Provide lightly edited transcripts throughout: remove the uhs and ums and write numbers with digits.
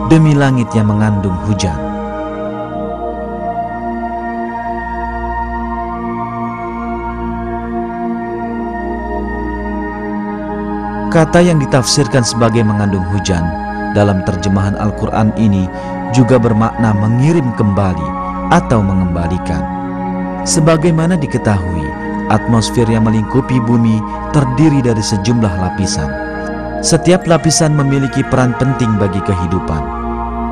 demi langit yang mengandung hujan. Kata yang ditafsirkan sebagai mengandung hujan dalam terjemahan Al-Quran ini juga bermakna mengirim kembali atau mengembalikan. Sebagaimana diketahui, atmosfer yang melingkupi bumi terdiri dari sejumlah lapisan. Setiap lapisan memiliki peran penting bagi kehidupan.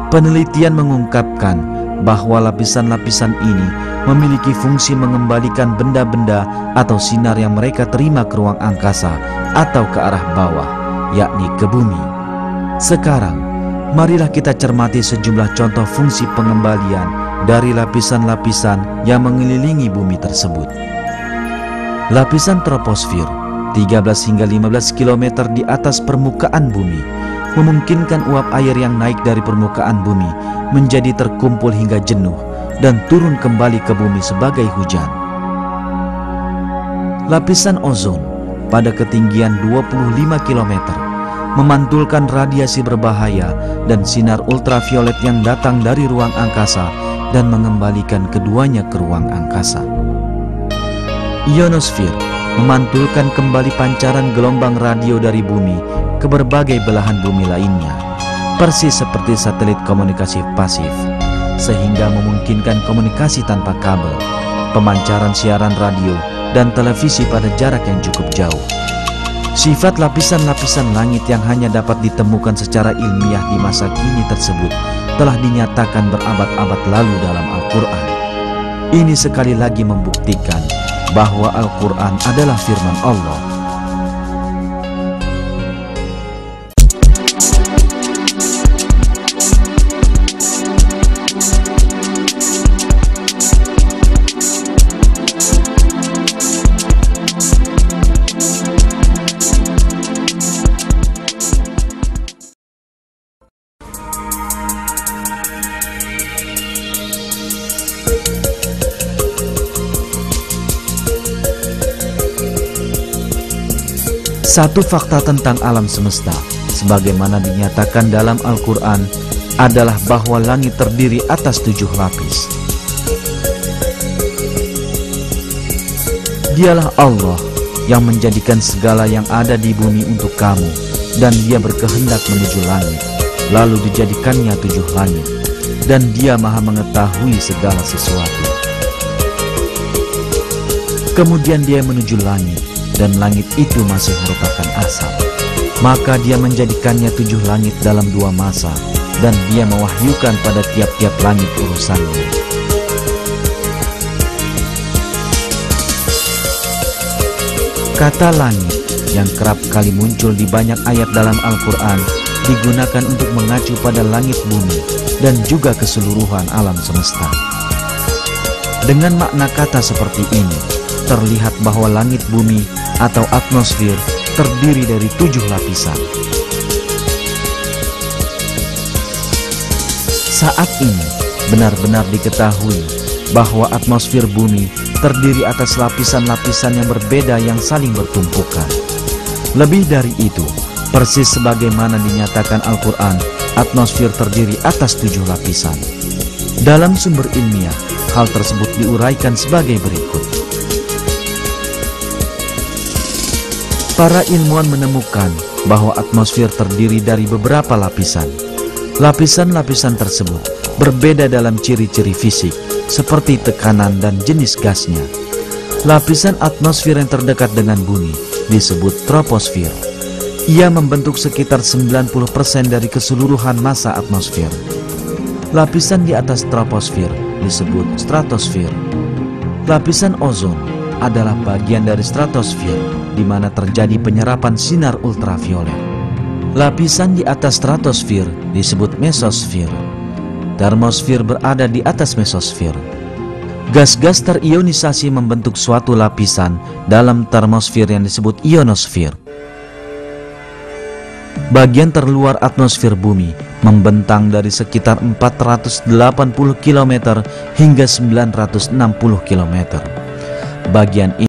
Penelitian mengungkapkan bahwa lapisan-lapisan ini memiliki fungsi mengembalikan benda-benda atau sinar yang mereka terima ke ruang angkasa atau ke arah bawah, yakni ke bumi. Sekarang, marilah kita cermati sejumlah contoh fungsi pengembalian dari lapisan-lapisan yang mengelilingi bumi tersebut. Lapisan troposfer 13 hingga 15 km di atas permukaan bumi memungkinkan uap air yang naik dari permukaan bumi menjadi terkumpul hingga jenuh dan turun kembali ke bumi sebagai hujan. Lapisan ozon pada ketinggian 25 km memantulkan radiasi berbahaya dan sinar ultraviolet yang datang dari ruang angkasa dan mengembalikan keduanya ke ruang angkasa. Ionosfer memantulkan kembali pancaran gelombang radio dari bumi ke berbagai belahan bumi lainnya, persis seperti satelit komunikasi pasif, sehingga memungkinkan komunikasi tanpa kabel, pemancaran siaran radio, dan televisi pada jarak yang cukup jauh. Sifat lapisan-lapisan langit yang hanya dapat ditemukan secara ilmiah di masa kini tersebut telah dinyatakan berabad-abad lalu dalam Al-Quran. Ini sekali lagi membuktikan bahwa Al-Quran adalah firman Allah. Satu fakta tentang alam semesta, sebagaimana dinyatakan dalam Al-Quran, adalah bahwa langit terdiri atas 7 lapis. Dialah Allah yang menjadikan segala yang ada di bumi untuk kamu, dan Dia berkehendak menuju langit, lalu dijadikannya 7 langit, dan Dia maha mengetahui segala sesuatu. Kemudian Dia menuju langit, dan langit itu masih merupakan asap. Maka Dia menjadikannya 7 langit dalam 2 masa, dan Dia mewahyukan pada tiap-tiap langit urusannya. Kata langit yang kerap kali muncul di banyak ayat dalam Al-Quran digunakan untuk mengacu pada langit bumi dan juga keseluruhan alam semesta. Dengan makna kata seperti ini, terlihat bahwa langit bumi atau atmosfer terdiri dari 7 lapisan. Saat ini benar-benar diketahui bahwa atmosfer bumi terdiri atas lapisan-lapisan yang berbeda yang saling bertumpukan. Lebih dari itu, persis sebagaimana dinyatakan Al-Quran, atmosfer terdiri atas 7 lapisan. Dalam sumber ilmiah, hal tersebut diuraikan sebagai berikut. Para ilmuwan menemukan bahwa atmosfer terdiri dari beberapa lapisan. Lapisan-lapisan tersebut berbeda dalam ciri-ciri fisik, seperti tekanan dan jenis gasnya. Lapisan atmosfer yang terdekat dengan bumi disebut troposfer. Ia membentuk sekitar 90% dari keseluruhan massa atmosfer. Lapisan di atas troposfer disebut stratosfer. Lapisan ozon adalah bagian dari stratosfer di mana terjadi penyerapan sinar ultraviolet. Lapisan di atas stratosfer disebut mesosfer. Termosfer berada di atas mesosfer. Gas-gas terionisasi membentuk suatu lapisan dalam termosfer yang disebut ionosfer. Bagian terluar atmosfer bumi membentang dari sekitar 480 km hingga 960 km. Bagian ini